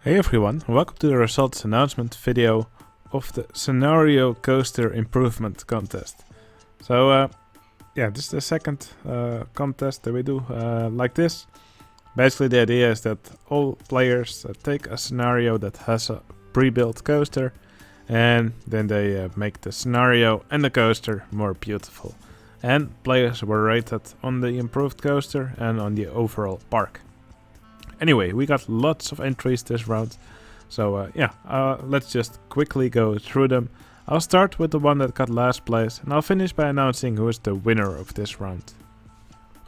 Hey everyone, welcome to the results announcement video of the Scenario Coaster Improvement Contest. So this is the second contest that we do like this. Basically the idea is that all players take a scenario that has a pre-built coaster and then they make the scenario and the coaster more beautiful. And players were rated on the improved coaster and on the overall park. Anyway, we got lots of entries this round, so let's just quickly go through them. I'll start with the one that got last place, and I'll finish by announcing who is the winner of this round.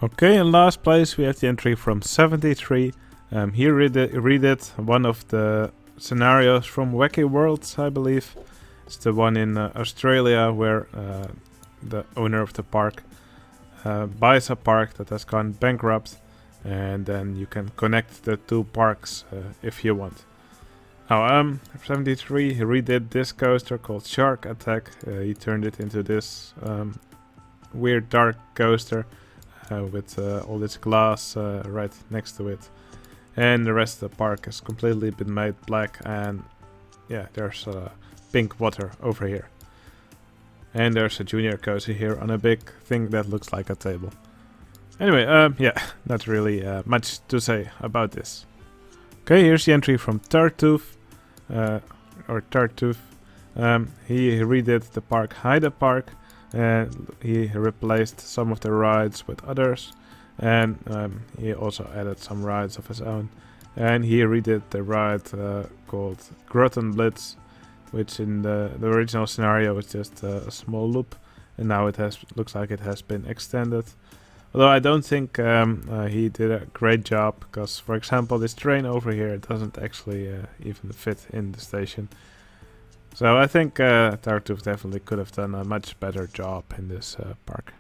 Okay, in last place we have the entry from 73. He redid one of the scenarios from Wacky Worlds, I believe. It's the one in Australia where the owner of the park buys a park that has gone bankrupt. And then you can connect the two parks if you want. Now, 73 he redid this coaster called Shark Attack. He turned it into this weird dark coaster with all this glass right next to it. And the rest of the park has completely been made black, and yeah, there's pink water over here. And there's a junior coaster here on a big thing that looks like a table. Anyway, not really much to say about this. Okay, here's the entry from Tartooth, Tartooth. He redid the park Hyde Park, and he replaced some of the rides with others, and he also added some rides of his own. And he redid the ride called Groton Blitz, which in the original scenario was just a small loop, and now it looks like it has been extended. Although I don't think he did a great job, because, for example, this train over here doesn't actually even fit in the station. So I think Tartooth definitely could have done a much better job in this park.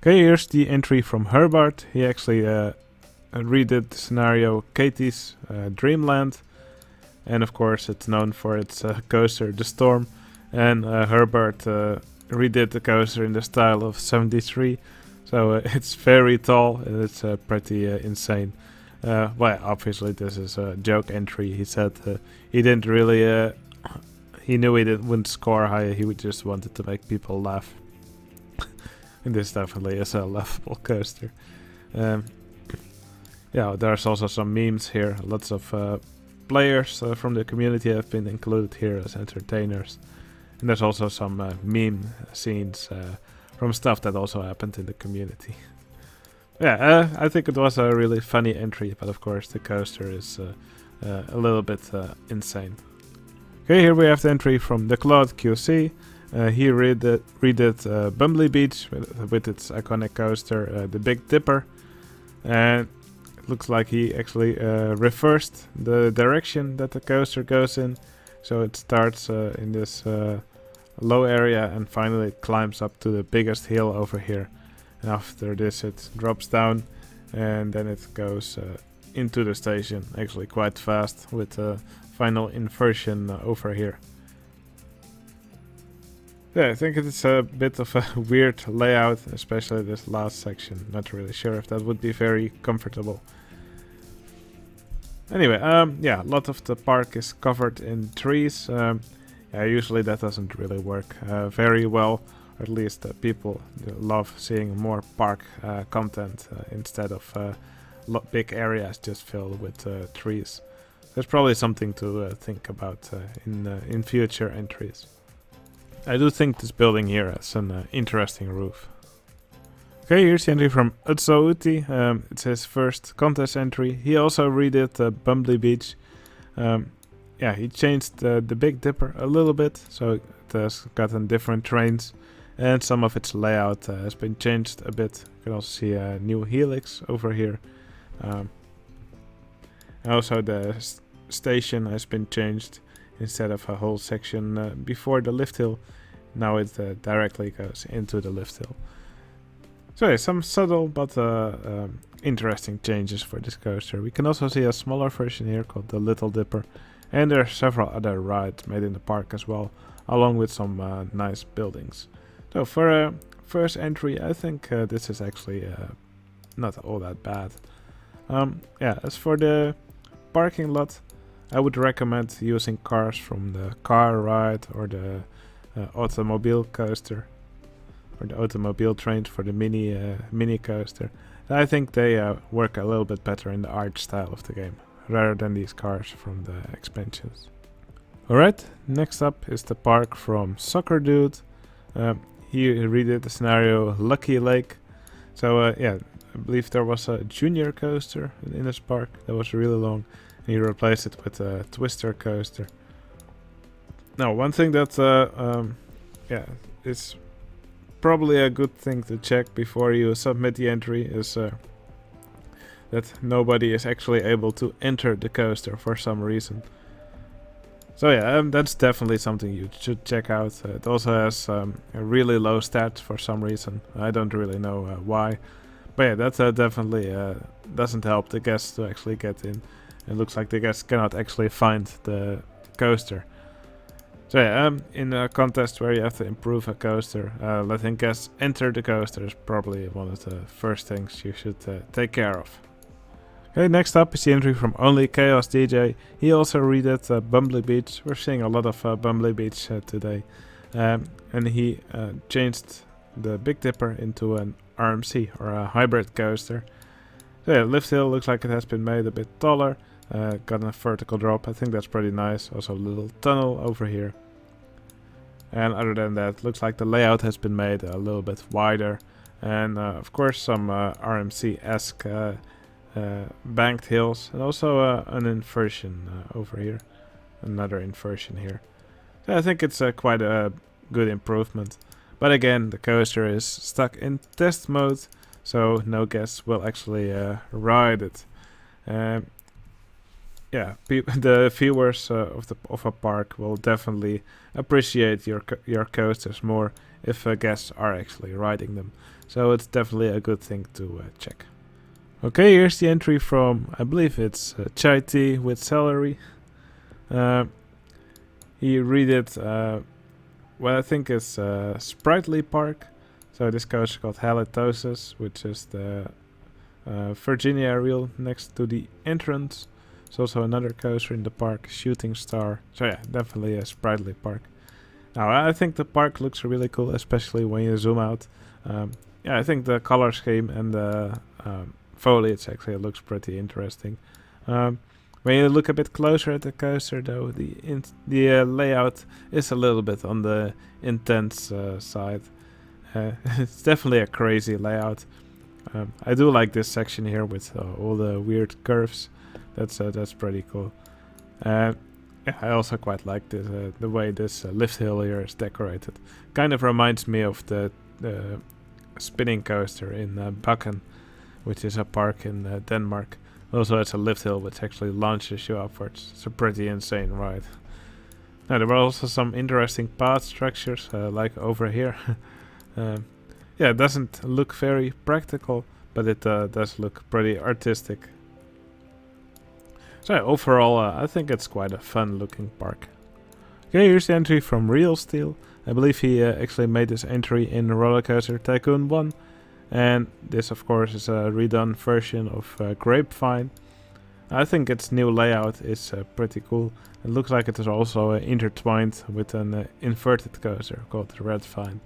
Okay, here's the entry from Herbert. He actually redid the scenario Katie's Dreamland. And of course it's known for its coaster, The Storm. And Herbert redid the coaster in the style of 73. So it's very tall and it's pretty insane. Well, obviously this is a joke entry. He said he didn't really... he knew he wouldn't score high. He just wanted to make people laugh. And this definitely is a laughable coaster. There's also some memes here. Lots of players from the community have been included here as entertainers. And there's also some meme scenes from stuff that also happened in the community. I think it was a really funny entry, but of course the coaster is a little bit insane. Okay, here we have the entry from the Cloud QC. He redid Bumbly Beach with its iconic coaster, the Big Dipper. And it looks like he actually reversed the direction that the coaster goes in. So it starts in this low area and finally it climbs up to the biggest hill over here. And after this it drops down and then it goes into the station actually quite fast with a final inversion over here. Yeah, I think it's a bit of a weird layout, especially this last section. Not really sure if that would be very comfortable. Anyway, a lot of the park is covered in trees. Usually that doesn't really work very well. Or at least people love seeing more park content instead of big areas just filled with trees. There's probably something to think about in future entries. I do think this building here has an interesting roof. Okay, here's the entry from Otsooti. It's his first contest entry. He also redid Bumbly Beach. He changed the Big Dipper a little bit, so it has gotten different trains, and some of its layout has been changed a bit. You can also see a new helix over here. Also the station has been changed. Instead of a whole section before the lift hill, now it directly goes into the lift hill. So some subtle but interesting changes for this coaster. We can also see a smaller version here called the Little Dipper. And there are several other rides made in the park as well, along with some nice buildings. So for a first entry, I think this is actually not all that bad. As for the parking lot, I would recommend using cars from the car ride or the automobile coaster, or the automobile train for the mini coaster. I think they work a little bit better in the art style of the game, rather than these cars from the expansions. Alright, next up is the park from Soccer Dude. He redid the scenario Lucky Lake. So yeah, I believe there was a junior coaster in this park that was really long, and he replaced it with a twister coaster. Now, one thing that yeah, is probably a good thing to check before you submit the entry is that nobody is actually able to enter the coaster for some reason. So yeah, that's definitely something you should check out. It also has a really low stat for some reason. I don't really know why. But yeah, that definitely doesn't help the guests to actually get in. It looks like the guests cannot actually find the coaster. So yeah, in a contest where you have to improve a coaster, letting guests enter the coaster is probably one of the first things you should take care of. Okay, next up is the entry from Only Chaos DJ. He also redid Bumbly Beach. We're seeing a lot of Bumbly Beach today. And he changed the Big Dipper into an RMC, or a hybrid coaster. So yeah, lift hill looks like it has been made a bit taller. Got a vertical drop, I think that's pretty nice. Also a little tunnel over here. And other than that, looks like the layout has been made a little bit wider. And of course some RMC-esque banked hills, and also an inversion over here, another inversion here. So I think it's quite a good improvement, but again, the coaster is stuck in test mode, so no guests will actually ride it. Yeah, the viewers of a park will definitely appreciate your coasters more if guests are actually riding them, so it's definitely a good thing to check. Okay, here's the entry from, I believe it's chai tea with celery. He redid what I think is Sprightly Park. So this coaster called Halitosis, which is the Virginia reel next to the entrance. There's also another coaster in the park, Shooting Star. So yeah, definitely a Sprightly Park. Now I think the park looks really cool, especially when you zoom out. Yeah, I think the color scheme and the foliage actually looks pretty interesting. When you look a bit closer at the coaster, though, the layout is a little bit on the intense side. It's definitely a crazy layout. I do like this section here with all the weird curves. That's pretty cool. Yeah, I also quite like this, the way this lift hill here is decorated. Kind of reminds me of the spinning coaster in Bakken, which is a park in Denmark. Also, it's a lift hill which actually launches you upwards. It's a pretty insane ride. Now, there were also some interesting path structures, like over here. Yeah, it doesn't look very practical, but it does look pretty artistic. So yeah, overall, I think it's quite a fun-looking park. Okay, here's the entry from Real Steel. I believe he actually made this entry in Roller Coaster Tycoon 1. And this, of course, is a redone version of Grapevine. I think its new layout is pretty cool. It looks like it is also intertwined with an inverted coaster called Redvine.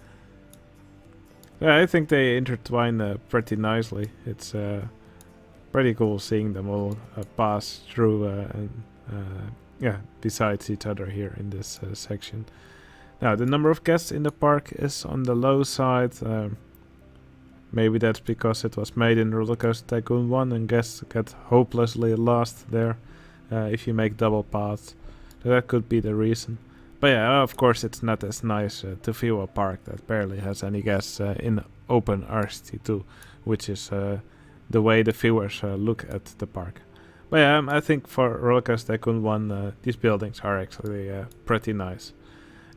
Yeah, I think they intertwine pretty nicely. It's pretty cool seeing them all pass through and yeah, besides each other here in this section. Now, the number of guests in the park is on the low side. Maybe that's because it was made in Roller Coaster Tycoon 1 and guests get hopelessly lost there if you make double paths. So that could be the reason. But yeah, of course it's not as nice to view a park that barely has any guests in open RCT2, which is the way the viewers look at the park. But yeah, I think for Roller Coaster Tycoon 1 these buildings are actually pretty nice.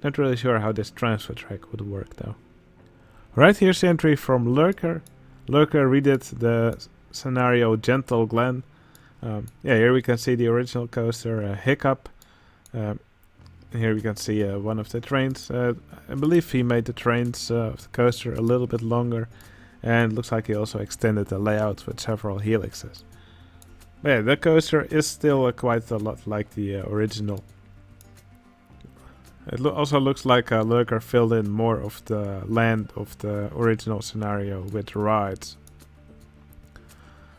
Not really sure how this transfer track would work though. Right, here's the entry from Lurker. Lurker redid the scenario Gentle Glen. Yeah, here we can see the original coaster Hiccup. Here we can see one of the trains. I believe he made the trains of the coaster a little bit longer. And looks like he also extended the layout with several helixes. But yeah, the coaster is still quite a lot like the original. It also looks like Lurker filled in more of the land of the original scenario with rides.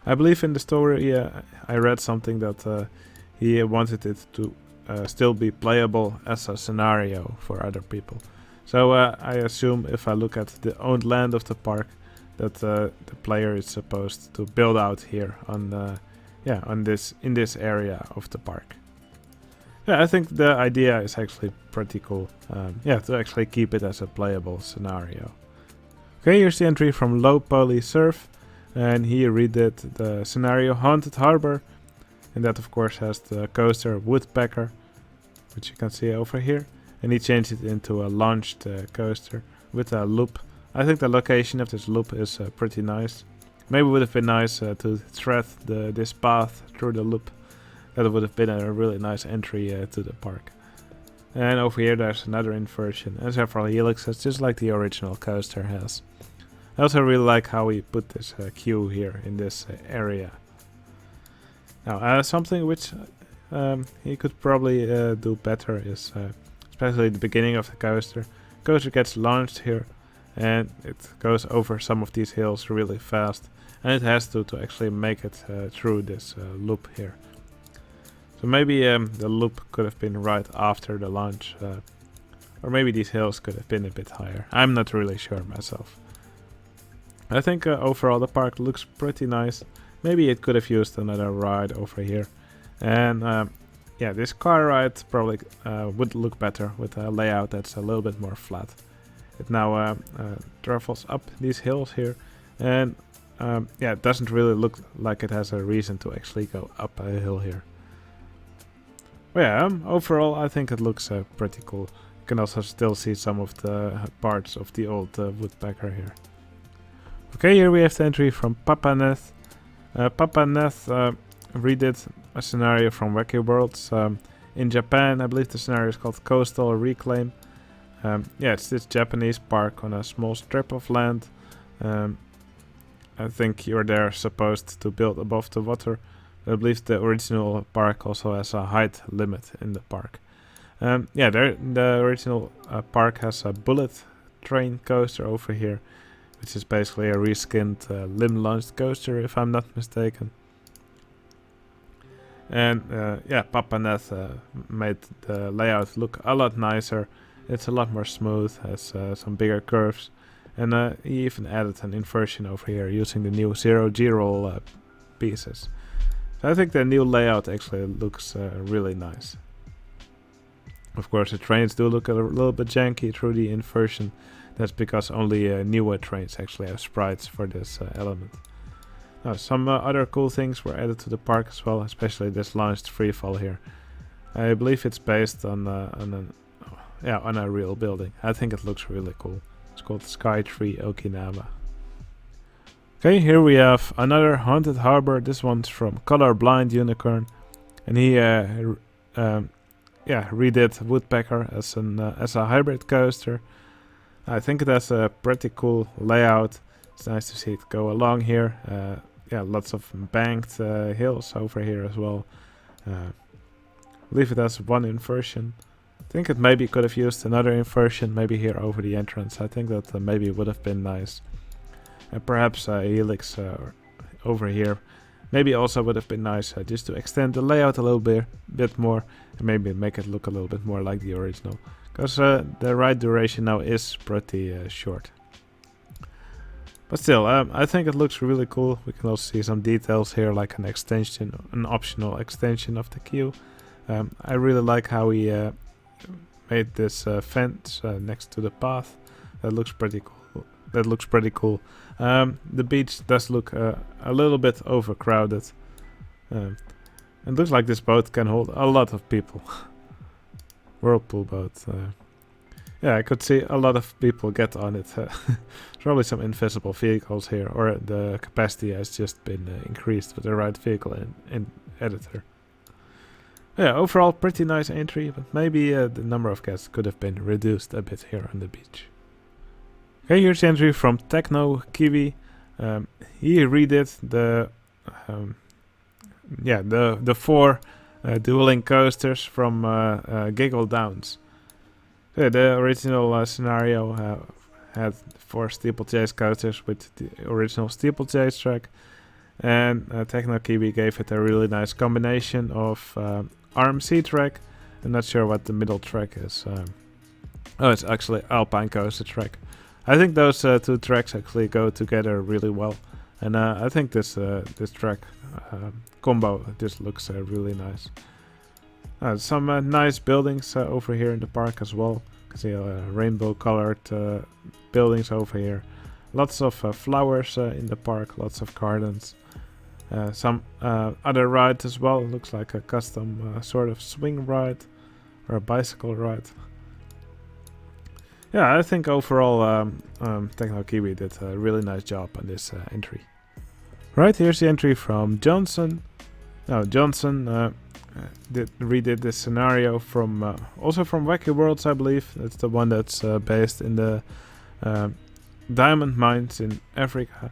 I believe in the story I read something that he wanted it to still be playable as a scenario for other people. So I assume if I look at the owned land of the park, that the player is supposed to build out here on in this area of the park. Yeah, I think the idea is actually pretty cool. To actually keep it as a playable scenario. Okay, here's the entry from Low Poly Surf, and he redid the scenario Haunted Harbor, and that of course has the coaster Woodpecker, which you can see over here, and he changed it into a launched coaster with a loop. I think the location of this loop is pretty nice. Maybe it would have been nice to thread this path through the loop. That would have been a really nice entry to the park. And over here there's another inversion and several helixes, just like the original coaster has. I also really like how he put this queue here in this area. Now, something which he could probably do better is, especially the beginning of the coaster. Coaster gets launched here, and it goes over some of these hills really fast, and it has to actually make it through this loop here. So maybe the loop could have been right after the launch, or maybe these hills could have been a bit higher. I'm not really sure myself. I think overall the park looks pretty nice. Maybe it could have used another ride over here. And this car ride probably would look better with a layout that's a little bit more flat. It now travels up these hills here, and it doesn't really look like it has a reason to actually go up a hill here. But yeah, overall I think it looks pretty cool. You can also still see some of the parts of the old Woodpecker here. Okay, here we have the entry from Papanath. Papanath redid a scenario from Wacky Worlds. In Japan, I believe the scenario is called Coastal Reclaim. It's this Japanese park on a small strip of land. I think you're there supposed to build above the water. I believe the original park also has a height limit in the park. The original park has a bullet train coaster over here, which is basically a reskinned limb-launched coaster, if I'm not mistaken. And Papanath made the layout look a lot nicer. It's a lot more smooth, has some bigger curves, and he even added an inversion over here using the new zero-G roll pieces. So I think the new layout actually looks really nice. Of course, the trains do look a little bit janky through the inversion. That's because only newer trains actually have sprites for this element. Now, some other cool things were added to the park as well, especially this launched freefall here. I believe it's based on a real building. I think it looks really cool. It's called Sky Tree Okinawa. Okay, here we have another Haunted Harbor. This one's from Colorblind Unicorn, and he redid Woodpecker as a hybrid coaster. I think it has a pretty cool layout. It's nice to see it go along here. Lots of banked hills over here as well. I believe it has one inversion. I think it maybe could have used another inversion, maybe here over the entrance. I think that maybe would have been nice. And perhaps a helix over here. Maybe also would have been nice just to extend the layout a little bit more, and maybe make it look a little bit more like the original. Because the ride duration now is pretty short. But still, I think it looks really cool. We can also see some details here, like an optional extension of the queue. I really like how he made this fence next to the path. That looks pretty cool. The beach does look a little bit overcrowded. It looks like this boat can hold a lot of people. Whirlpool boat. I could see a lot of people get on it. Probably some invisible vehicles here, or the capacity has just been increased with the right vehicle in editor. Overall pretty nice entry, but maybe the number of guests could have been reduced a bit here on the beach. Okay, here's the entry from Techno, Kiwi. He redid yeah, the 4 dueling coasters from Giggle Downs. So the original scenario had 4 steeplechase coasters with the original steeplechase track, and Techno Kiwi gave it a really nice combination of RMC track. I'm not sure what the middle track is. Oh, it's actually Alpine Coaster track. I think those 2 tracks actually go together really well, and I think this track combo just looks really nice. Some nice buildings over here in the park as well. You can see rainbow-colored buildings over here. Lots of flowers in the park, lots of gardens. Some other rides as well. It looks like a custom sort of swing ride or a bicycle ride. Yeah, I think overall Techno Kiwi did a really nice job on this entry. Right, here's the entry from Johnson. Now, Johnson redid this scenario from also from Wacky Worlds, I believe. That's the one that's based in the diamond mines in Africa.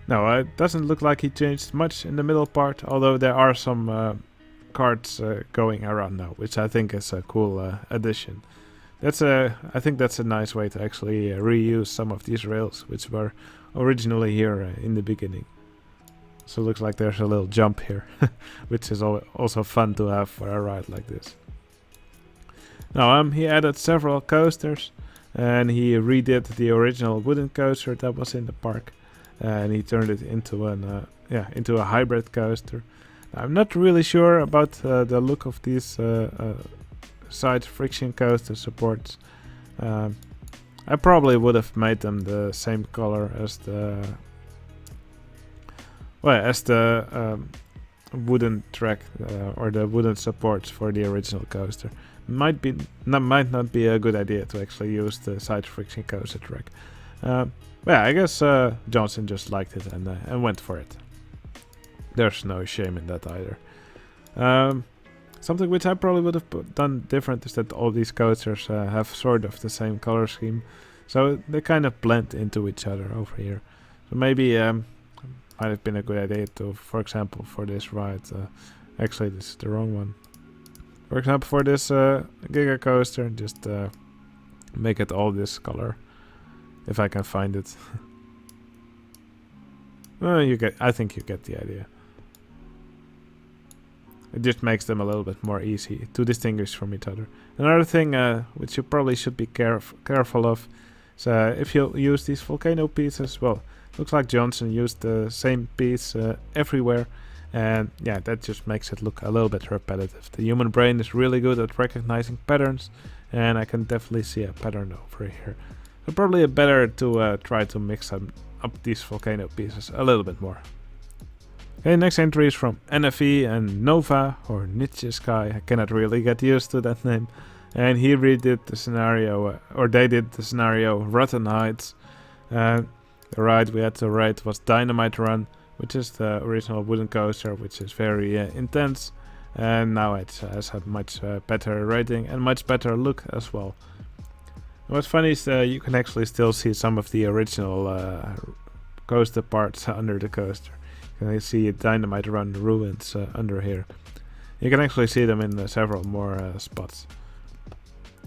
No, it doesn't look like he changed much in the middle part, although there are some cards going around now, which I think is a cool addition. I think that's a nice way to actually reuse some of these rails, which were originally here in the beginning. So it looks like there's a little jump here, which is also fun to have for a ride like this. Now he added several coasters, and he redid the original wooden coaster that was in the park, and he turned it into into a hybrid coaster. I'm not really sure about the look of these side friction coaster supports. I probably would have made them the same color as the wooden track or the wooden supports for the original coaster. Might not be a good idea to actually use the side friction coaster track. Yeah, I guess Johnson just liked it and went for it. There's no shame in that either. Something which I probably would have done different is that all these coasters have sort of the same color scheme, so they kind of blend into each other over here. So maybe might have been a good idea to, for example, for this ride, actually this is the wrong one. For example, for this Giga coaster, just make it all this color, if I can find it. I think you get the idea. It just makes them a little bit more easy to distinguish from each other. Another thing which you probably should be careful of is if you use these volcano pieces, well, looks like Johnson used the same piece everywhere, and yeah, that just makes it look a little bit repetitive. The human brain is really good at recognizing patterns, and I can definitely see a pattern over here. So probably better to try to mix up these volcano pieces a little bit more. Okay, next entry is from Nfe and Nova, or Nietzsche Sky. I cannot really get used to that name. And he redid the scenario, or they did the scenario Rotten Heights. The ride we had to ride was Dynamite Run, which is the original wooden coaster, which is very intense. And now it has a much better rating and much better look as well. What's funny is you can actually still see some of the original coaster parts under the coaster. You can see Dynamite Run ruins under here. You can actually see them in several more spots.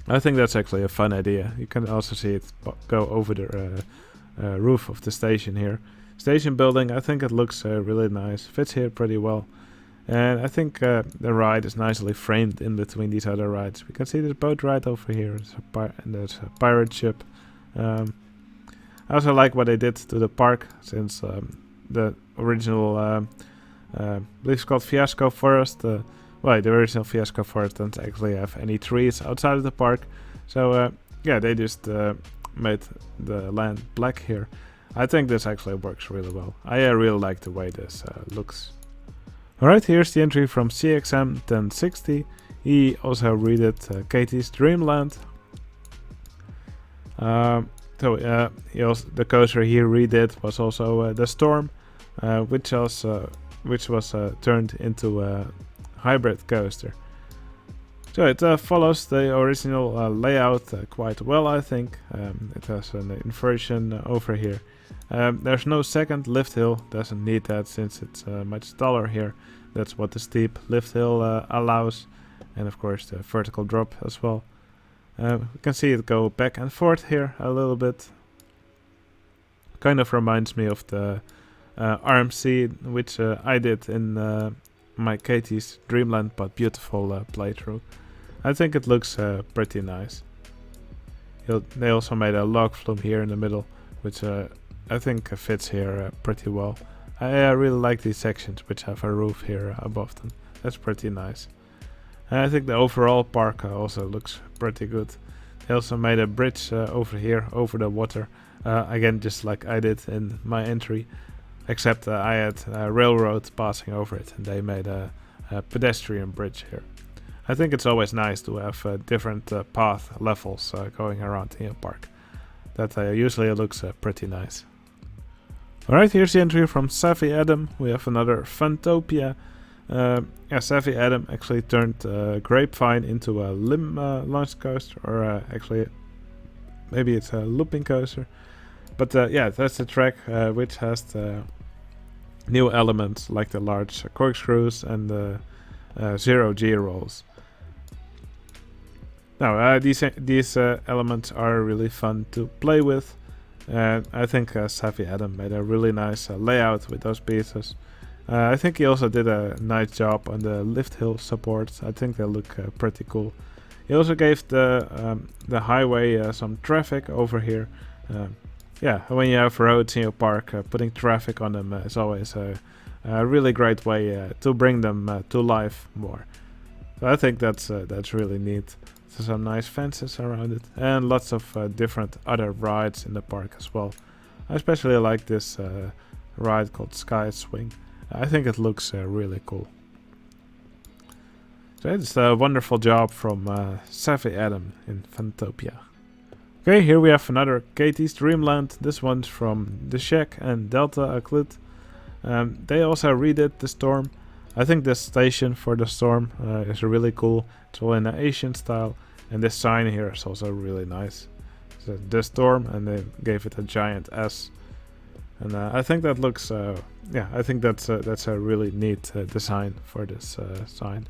I think that's actually a fun idea. You can also see it go over the roof of the station here. Station building, I think it looks really nice. Fits here pretty well. And I think the ride is nicely framed in between these other rides. We can see this boat ride over here, and there's a pirate ship. I also like what they did to the park, since the original, I believe it's called Fiasco Forest. The original Fiasco Forest doesn't actually have any trees outside of the park. So yeah, they just made the land black here. I think this actually works really well. I really like the way this looks. Alright, here's the entry from CXM 1060. He also redid Katie's Dreamland. The coaster he redid was also the Storm, which was turned into a hybrid coaster. So it follows the original layout quite well, I think. It has an inversion over here. There's no second lift hill, doesn't need that since it's much taller here. That's what the steep lift hill allows, and of course the vertical drop as well. We can see it go back and forth here a little bit. Kind of reminds me of the RMC, which I did in my Katie's Dreamland but Beautiful playthrough. I think it looks pretty nice. They also made a log flume here in the middle, which I think fits here pretty well. I really like these sections which have a roof here above them. That's pretty nice. And I think the overall park also looks pretty good. They also made a bridge over here, over the water. Again, just like I did in my entry. Except I had a railroad passing over it, and they made a pedestrian bridge here. I think it's always nice to have different path levels going around in your park. That usually looks pretty nice. Alright, here's the entry from Safi Adam. We have another Funtopia. Safi Adam actually turned Grapevine into a limb launch coaster, or actually maybe it's a looping coaster. But that's the track which has the new elements like the large corkscrews and the zero G rolls. Now these elements are really fun to play with. I think Safi Adam made a really nice layout with those pieces. I think he also did a nice job on the lift hill supports. I think they look pretty cool. He also gave the highway some traffic over here. When you have roads in your park, putting traffic on them is always a really great way to bring them to life more. So I think that's really neat. There's some nice fences around it, and lots of different other rides in the park as well. I especially like this ride called Sky Swing. I think it looks really cool. So it's a wonderful job from Safi Adam in Funtopia. Okay, here we have another Katie's Dreamland. This one's from The Shack and Delta Occult. They also redid the Storm. I think this station for the Storm is really cool. It's all in the Asian style, and this sign here is also really nice. So the Storm, and they gave it a giant S. And I think that looks, I think that's a really neat design for this sign.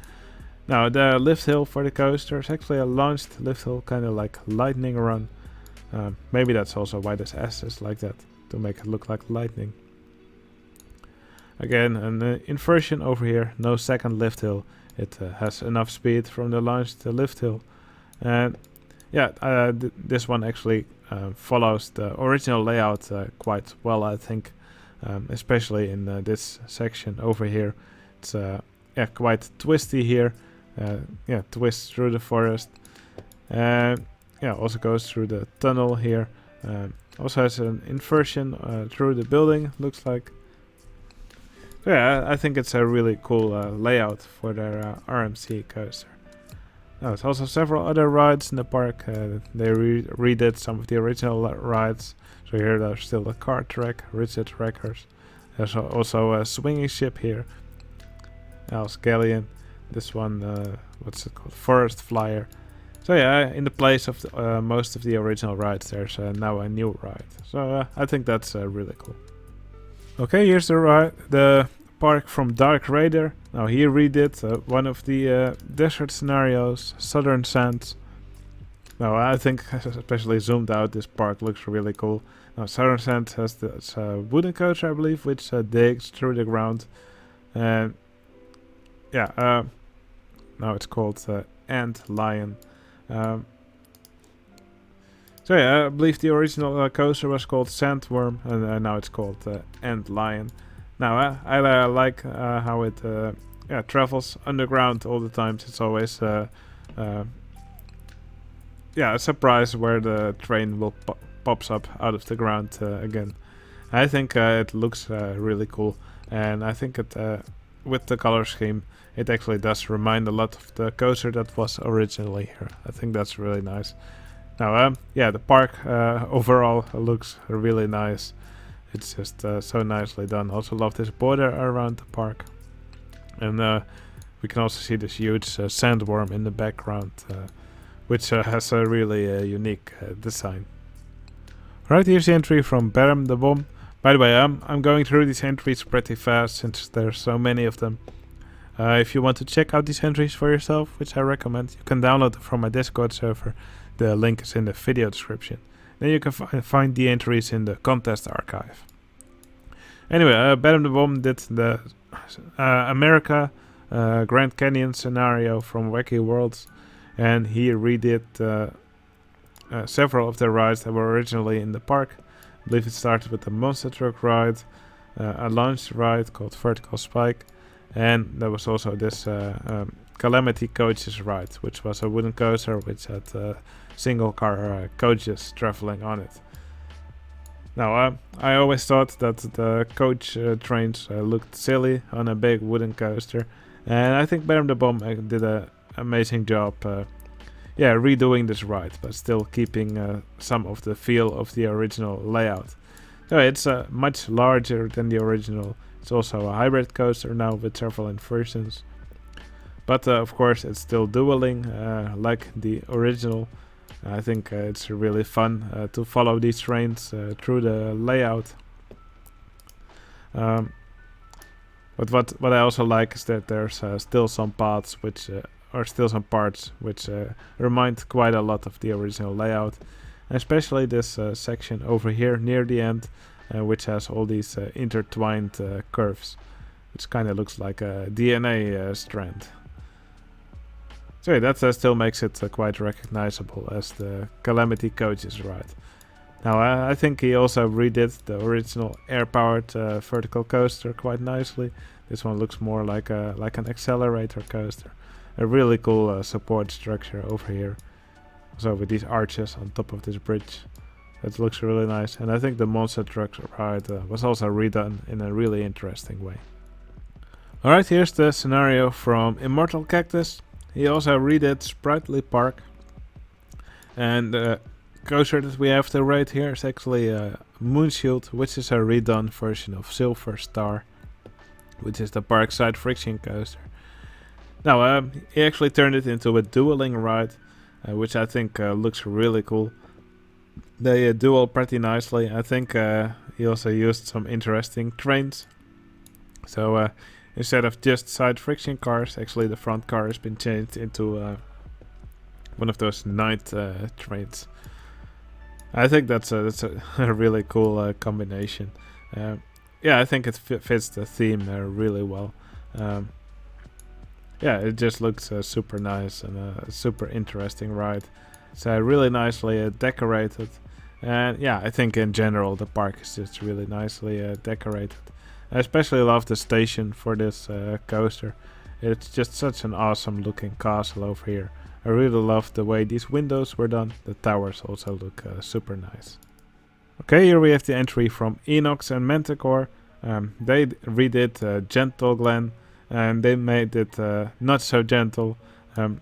Now the lift hill for the coaster is actually a launched lift hill, kind of like lightning run. Maybe that's also why this S is like that, to make it look like lightning. Again, an inversion over here, no second lift hill. It has enough speed from the launched lift hill. And this one actually follows the original layout quite well, I think. Especially in this section over here. It's quite twisty here. Twists through the forest. Also goes through the tunnel here. Also has an inversion through the building, looks like. I think it's a really cool layout for their RMC coaster. Now, there's also several other rides in the park. They redid some of the original rides. So here there's still a car track, rigid wreckers. There's also a swinging ship here. Galleon. This one, what's it called? Forest Flyer. So in the place of most of the original rides, there's now a new ride. So I think that's really cool. Okay, here's the park from Dark Raider. Now he redid one of the desert scenarios, Southern Sands. Now I think, especially zoomed out, this park looks really cool. Now Southern Sands has this wooden coaster, I believe, which digs through the ground. And now it's called Ant Lion. I believe the original coaster was called Sandworm, and now it's called Ant Lion. Now I like how it travels underground all the time. It's always a surprise where the train will pops up out of the ground again. I think it looks really cool, and I think it with the color scheme, it actually does remind a lot of the coaster that was originally here. I think that's really nice. Now, the park overall looks really nice. It's just so nicely done. Also love this border around the park. And we can also see this huge sandworm in the background, which has a really unique design. Right, here's the entry from Baram the Bomb. By the way, I'm going through these entries pretty fast since there's so many of them. If you want to check out these entries for yourself, which I recommend, you can download them from my Discord server. The link is in the video description. Then you can find the entries in the contest archive. Anyway, Baram the Bomb did the America Grand Canyon scenario from Wacky Worlds, and he redid several of the rides that were originally in the park. I believe it started with the monster truck ride, a launch ride called Vertical Spike, and there was also this Calamity Coaches ride, which was a wooden coaster which had single car coaches traveling on it. Now, I always thought that the coach trains looked silly on a big wooden coaster, and I think Baram the Bomb did an amazing job redoing this ride, but still keeping some of the feel of the original layout. So it's much larger than the original. It's also a hybrid coaster now with several inversions. But of course it's still dueling like the original. I think it's really fun to follow these trains through the layout. But what I also like is that there's still some paths which parts which remind quite a lot of the original layout, and especially this section over here near the end, which has all these intertwined curves, which kind of looks like a DNA strand. So that still makes it quite recognizable as the Calamity Coaches ride. Now I think he also redid the original air-powered vertical coaster quite nicely. This one looks more like an accelerator coaster. A really cool support structure over here. So with these arches on top of this bridge. That looks really nice. And I think the monster truck ride was also redone in a really interesting way. Alright, here's the scenario from Immortal Cactus. He also redid Sprightly Park. And the coaster that we have to rate here is actually Moonshield, which is a redone version of Silver Star, which is the parkside friction coaster. Now, he actually turned it into a dueling ride, which I think looks really cool. They duel pretty nicely. I think he also used some interesting trains. So instead of just side friction cars, actually the front car has been changed into one of those night trains. I think that's a really cool combination. I think it fits the theme really well. It just looks super nice and a super interesting ride. It's really nicely decorated, and I think in general the park is just really nicely decorated. I especially love the station for this coaster. It's just such an awesome looking castle over here. I really love the way these windows were done. The towers also look super nice. Okay, here we have the entry from Enochs and Manticore. They redid Gentle Glen, and they made it not so gentle.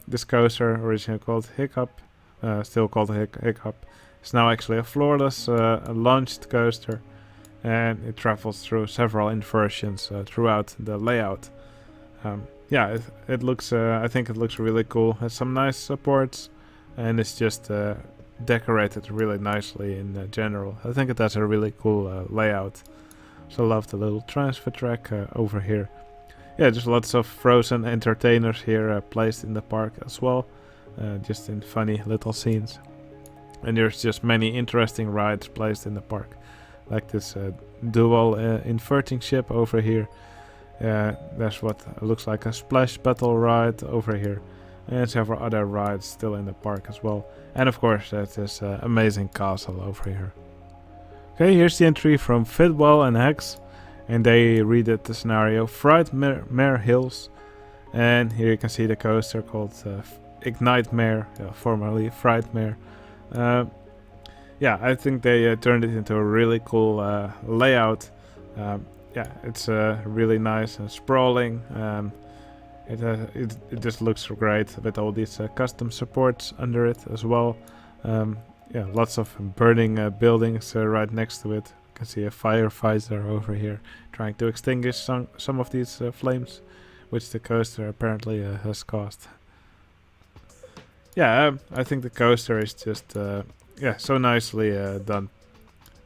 This coaster, originally called Hiccup, still called Hiccup, is now actually a floorless launched coaster, and it travels through several inversions throughout the layout. It looks. I think it looks really cool. Has some nice supports, and it's just decorated really nicely in general. I think it has a really cool layout. So I love the little transfer track over here. Just lots of frozen entertainers here placed in the park as well, just in funny little scenes. And there's just many interesting rides placed in the park, like this dual inverting ship over here. There's what looks like a splash battle ride over here, and several other rides still in the park as well. And of course there's this amazing castle over here. Okay, here's the entry from Fidwell and Hex, and they redid the scenario Frightmare Hills. And here you can see the coaster called Ignite Mare, formerly Frightmare. I think they turned it into a really cool layout. It's really nice and sprawling. It just looks great with all these custom supports under it as well. Lots of burning buildings right next to it. You can see a firefighter over here trying to extinguish some of these flames, which the coaster apparently has caused. I think the coaster is just so nicely done.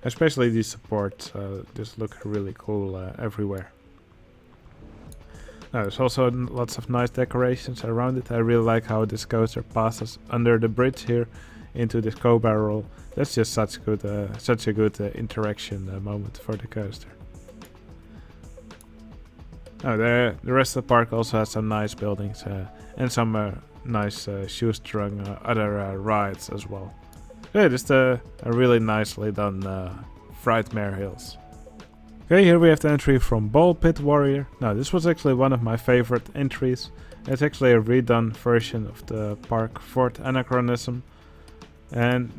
Especially these supports just look really cool everywhere. There's also lots of nice decorations around it. I really like how this coaster passes under the bridge here into this cobra roll. That's just such a good interaction moment for the coaster. The rest of the park also has some nice buildings and some nice shoestrung other rides as well. Yeah, just a really nicely done Frightmare Hills. Okay, here we have the entry from Ball Pit Warrior. Now, this was actually one of my favorite entries. It's actually a redone version of the park Fort Anachronism, and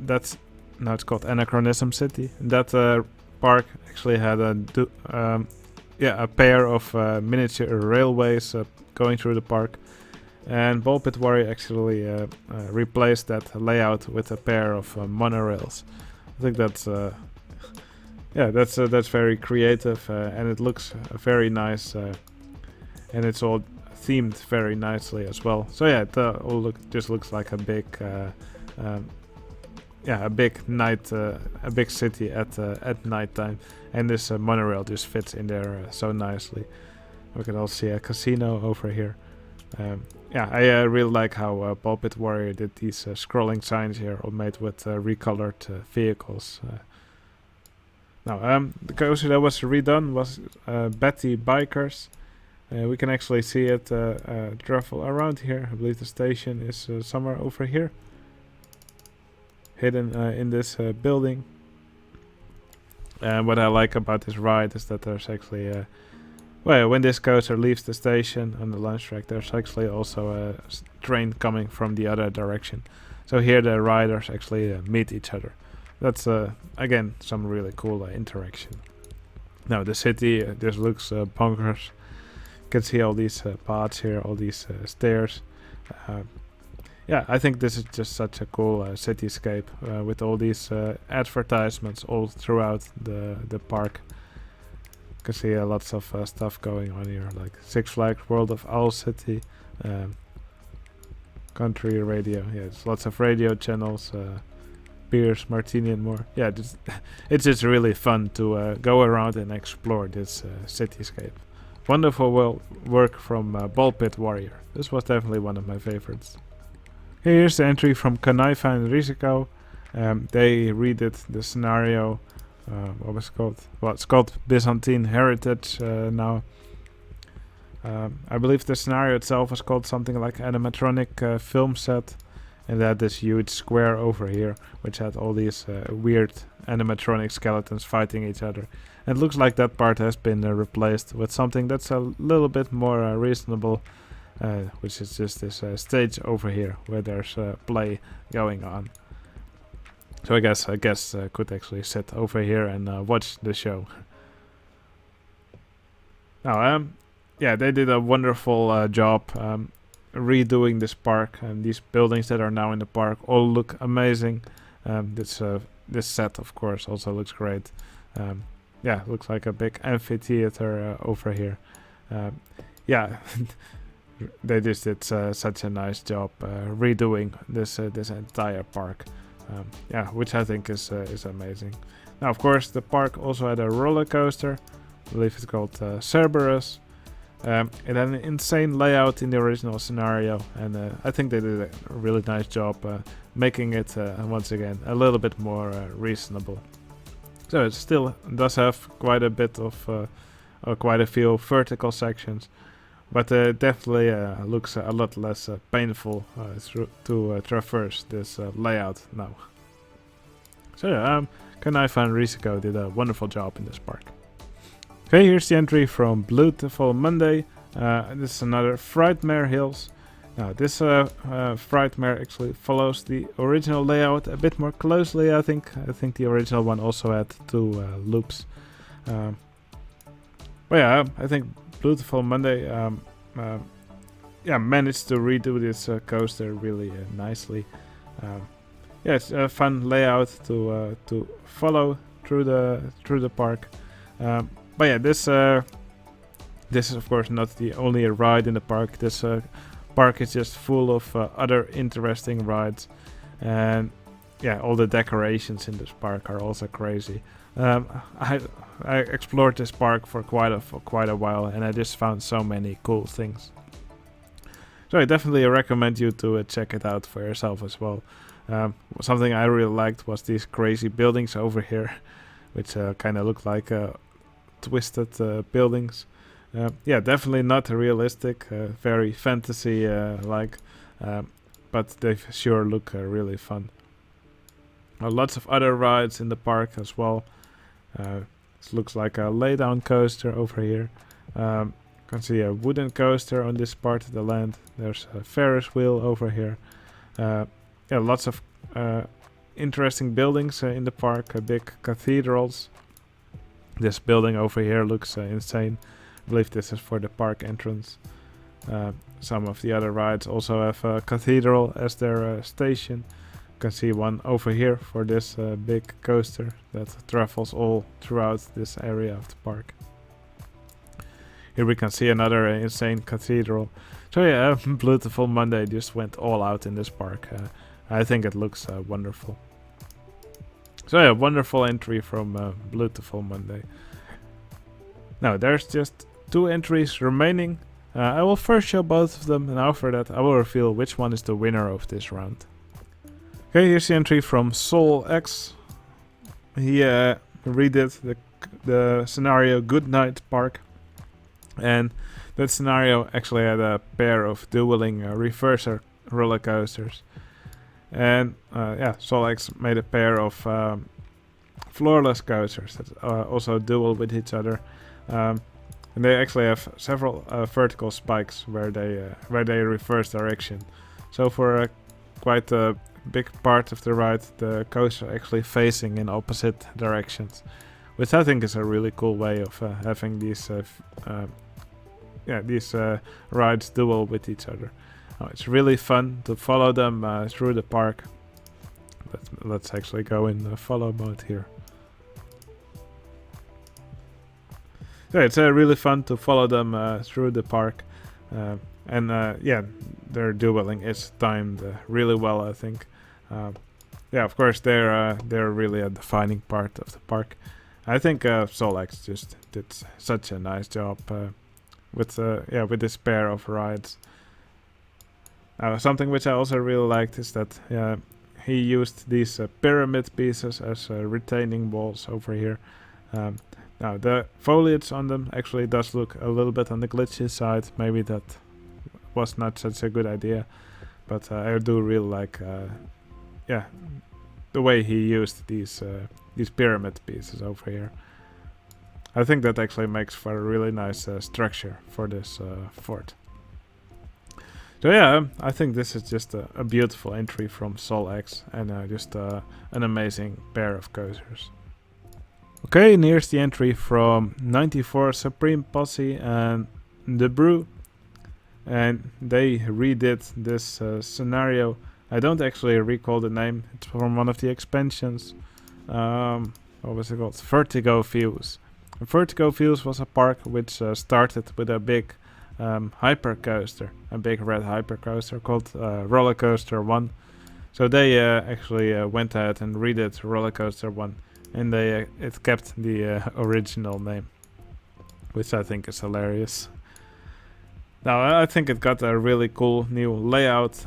now it's called Anachronism City. And that park actually had a pair of miniature railways going through the park, and Ball Pit Warrior actually replaced that layout with a pair of monorails. I think that's very creative, and it looks very nice, and it's all themed very nicely as well. So yeah, it all just looks like a big a big city at nighttime, and this monorail just fits in there so nicely. We can also see a casino over here. I really like how Ball Pit Warrior did these scrolling signs here, all made with recolored vehicles. The coaster that was redone was Betty Bikers. We can actually see it travel around here. I believe the station is somewhere over here, hidden in this building. And what I like about this ride is that there's actually, when this coaster leaves the station on the launch track, there's actually also a train coming from the other direction. So here the riders actually meet each other. That's again some really cool interaction. Now the city just looks bonkers. You can see all these paths here, all these stairs. I think this is just such a cool cityscape with all these advertisements all throughout the park. You can see lots of stuff going on here, like Six Flags World of Owl City, country radio. Yeah, there's lots of radio channels. Beers, martini, and more. Yeah, it's just really fun to go around and explore this cityscape. Wonderful work from Ball Pit Warrior. This was definitely one of my favorites. Here's the entry from Kanaif and Riziko. They redid the scenario. What was it called? Well, it's called Byzantine Heritage now. I believe the scenario itself was called something like animatronic film set. And they had this huge square over here, which had all these weird animatronic skeletons fighting each other. And it looks like that part has been replaced with something that's a little bit more reasonable, which is just this stage over here where there's play going on. So I guess could actually sit over here and watch the show. Now, they did a wonderful job. Redoing this park, and these buildings that are now in the park all look amazing. This set, of course, also looks great. Looks like a big amphitheater over here. They just did such a nice job redoing this entire park. Which I think is amazing. Now, of course, the park also had a roller coaster. I believe it's called Cerberus. It had an insane layout in the original scenario, and I think they did a really nice job making it, once again, a little bit more reasonable. So it still does have quite a bit of, quite a few vertical sections, but definitely looks a lot less painful to traverse this layout now. So Kanaif and Riziko did a wonderful job in this park. Okay, here's the entry from Beautiful Monday. This is another Frightmare Hills. Now, this Frightmare actually follows the original layout a bit more closely, I think. I think the original one also had 2 loops. I think Beautiful Monday managed to redo this coaster really nicely. It's a fun layout to follow through the park. This is of course not the only ride in the park. This park is just full of other interesting rides, and all the decorations in this park are also crazy. Um, I I explored this park for quite a while, and I just found so many cool things. So I definitely recommend you to check it out for yourself as well. Something I really liked was these crazy buildings over here, which kind of look like twisted buildings. Yeah, definitely not realistic, very fantasy like, but they sure look really fun. Lots of other rides in the park as well. This looks like a laydown coaster over here. You can see a wooden coaster on this part of the land. There's a Ferris wheel over here. Yeah, lots of interesting buildings in the park. Big cathedrals. This building over here looks insane. I believe this is for the park entrance. Some of the other rides also have a cathedral as their station. You can see one over here for this big coaster that travels all throughout this area of the park. Here we can see another insane cathedral. So yeah, Beautiful Monday just went all out in this park. I think it looks wonderful. So yeah, wonderful entry from Beautiful Monday. Now there's just 2 entries remaining. I will first show both of them, and after that I will reveal which one is the winner of this round. Okay, here's the entry from Soul X. He redid the scenario Goodnight Park, and that scenario actually had a pair of dueling reverser roller coasters. And yeah, Soul X made a pair of floorless coasters that also duel with each other. And they actually have several vertical spikes where they reverse direction. So for quite a big part of the ride, the coasters are actually facing in opposite directions, which I think is a really cool way of having these rides duel with each other. It's really fun to follow them through the park. Let's actually go in follow mode here. So it's really fun to follow them through the park, and yeah, their dueling is timed really well, I think. Yeah, of course they're really a defining part of the park. I think Soul X just did such a nice job with this pair of rides. Something which I also really liked is that he used these pyramid pieces as retaining walls over here. Now the foliage on them actually does look a little bit on the glitchy side. Maybe that was not such a good idea, but I do really like the way he used these pyramid pieces over here. I think that actually makes for a really nice structure for this fort. So yeah, I think this is just a beautiful entry from Soul X, and just an amazing pair of coasters. Okay, and here's the entry from 94 Supreme Posse and The Brew. And they redid this scenario. I don't actually recall the name. It's from one of the expansions. What was it called? Vertigo Views. Vertigo Views was a park which started with a big hyper coaster, a big red hyper coaster called Roller Coaster 1. So they actually went ahead and redid Roller Coaster 1, and it kept the original name, which I think is hilarious. Now I think it got a really cool new layout.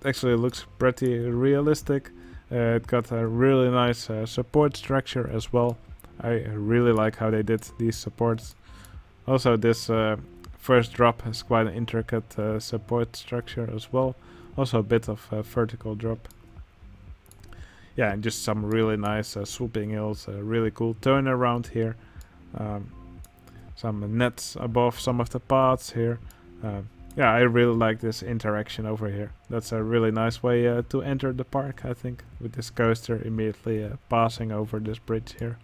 Actually looks pretty realistic. It got a really nice support structure as well. I really like how they did these supports. Also this first drop has quite an intricate support structure as well. Also a bit of vertical drop. Yeah, and just some really nice swooping hills. Really cool turnaround here. Some nets above some of the paths here. Yeah, I really like this interaction over here. That's a really nice way to enter the park, I think, with this coaster immediately passing over this bridge here.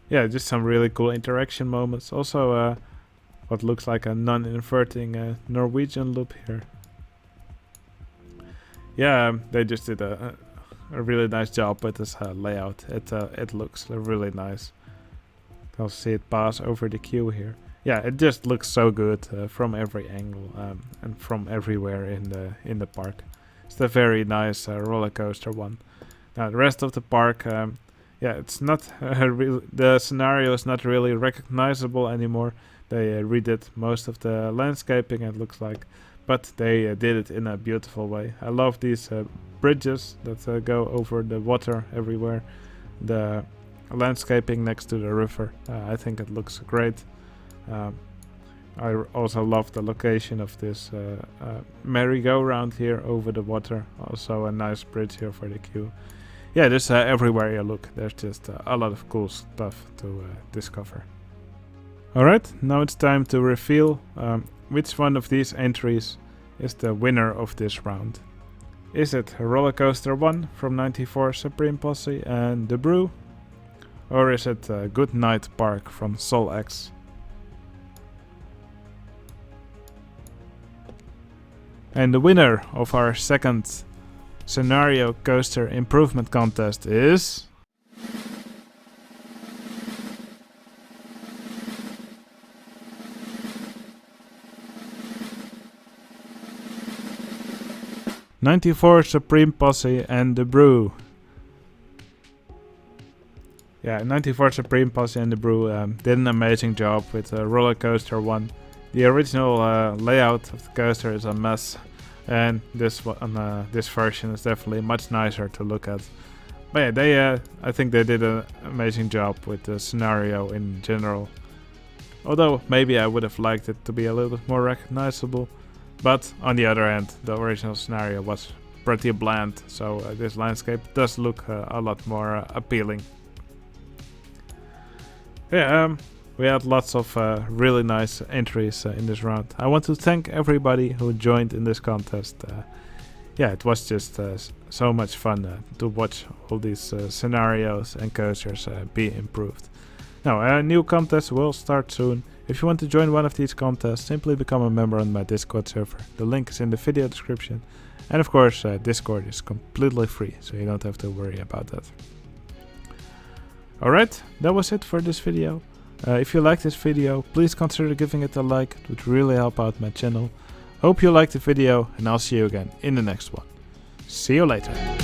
Yeah, just some really cool interaction moments. Also, what looks like a non-inverting Norwegian loop here. Yeah, they just did a really nice job with this layout. It looks really nice. I'll see it pass over the queue here. Yeah, it just looks so good from every angle and from everywhere in the park. It's a very nice roller coaster one. Now the rest of the park, yeah, it's not the scenario is not really recognizable anymore. They redid most of the landscaping, it looks like, but they did it in a beautiful way. I love these bridges that go over the water everywhere. The landscaping next to the river, I think it looks great. I also love the location of this merry-go-round here over the water. Also a nice bridge here for the queue. Yeah, just everywhere you look, there's just a lot of cool stuff to discover. Alright, now it's time to reveal which one of these entries is the winner of this round. Is it Roller Coaster 1 from 94 Supreme Posse and The Brew? Or is it Good Night Park from Sol X? And the winner of our second Scenario Coaster Improvement Contest is... '94 Supreme Posse and The Brew. Yeah, 94 Supreme Posse and The Brew did an amazing job with Roller Coaster 1. The original layout of the coaster is a mess, and this version is definitely much nicer to look at. But yeah, I think they did an amazing job with the scenario in general. Although maybe I would have liked it to be a little bit more recognizable. But on the other hand, the original scenario was pretty bland, so this landscape does look a lot more appealing. Yeah, we had lots of really nice entries in this round. I want to thank everybody who joined in this contest. Yeah, it was just so much fun to watch all these scenarios and coasters be improved. Now, a new contest will start soon. If you want to join one of these contests, simply become a member on my Discord server. The link is in the video description. And of course, Discord is completely free, so you don't have to worry about that. Alright, that was it for this video. If you liked this video, please consider giving it a like. It would really help out my channel. Hope you liked the video, and I'll see you again in the next one. See you later.